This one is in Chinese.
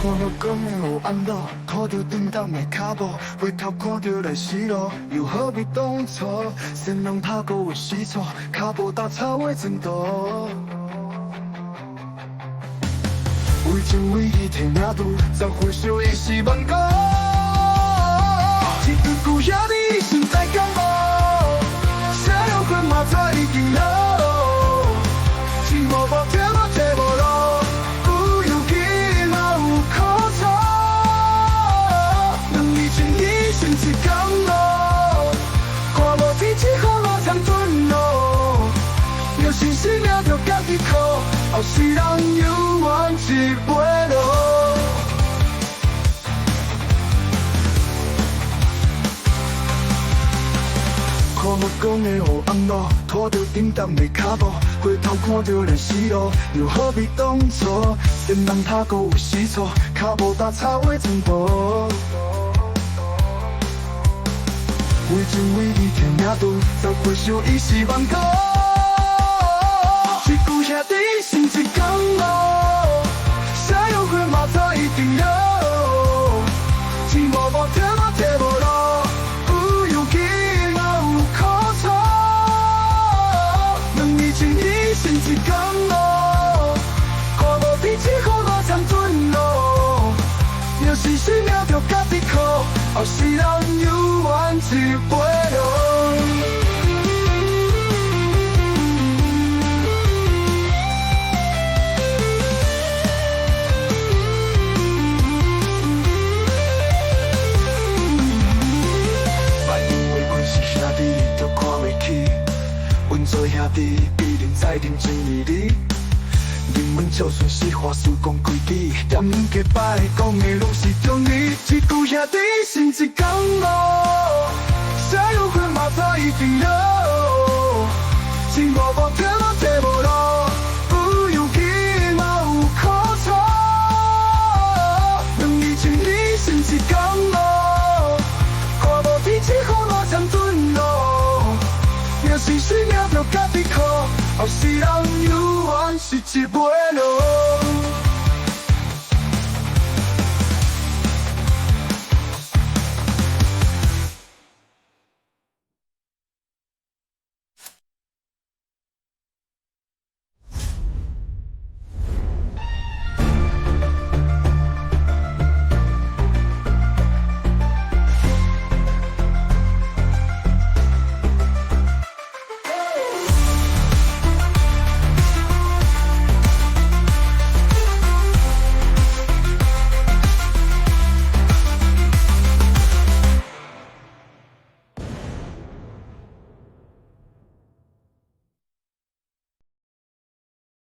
到讲的有安乐，看到叮当的脚步，回头看到来失落，又何必当初？先人拍过的死错，脚步踏草的前途。为情为义提名度，才回首一时万古。一句故乡的心在感冒，谁有困马在已经老。情无无天无地无路，有勇气嘛有苦楚。两年前已成一江路，看无天气雨路长吞路。有心生命着家己靠，后世人犹原一杯路。看我讲的有红路，拖着叮当的脚步，回头看着来失落，又何必当初？先人拍过有死错，脚步踏草的前步。为情为义提名度，才回首已是万古。一句兄弟心一江路，谁有血马早已定了。天无无天无地无路，有勇气嘛有苦楚。两年前已成一江路，看无天气雨路长吞路。要是生命着家己靠，后世人犹原一杯路。做兄弟必定在认真义理，人们就算是话术讲规矩，点结拜讲的拢是忠义。一句兄弟心一江路，谁有血马早已定了。情无无天无地无路，有勇气嘛有苦楚。两年前已成一江路，看无天气雨路长吞路。要是生命着家己靠，后世人犹原是一杯路。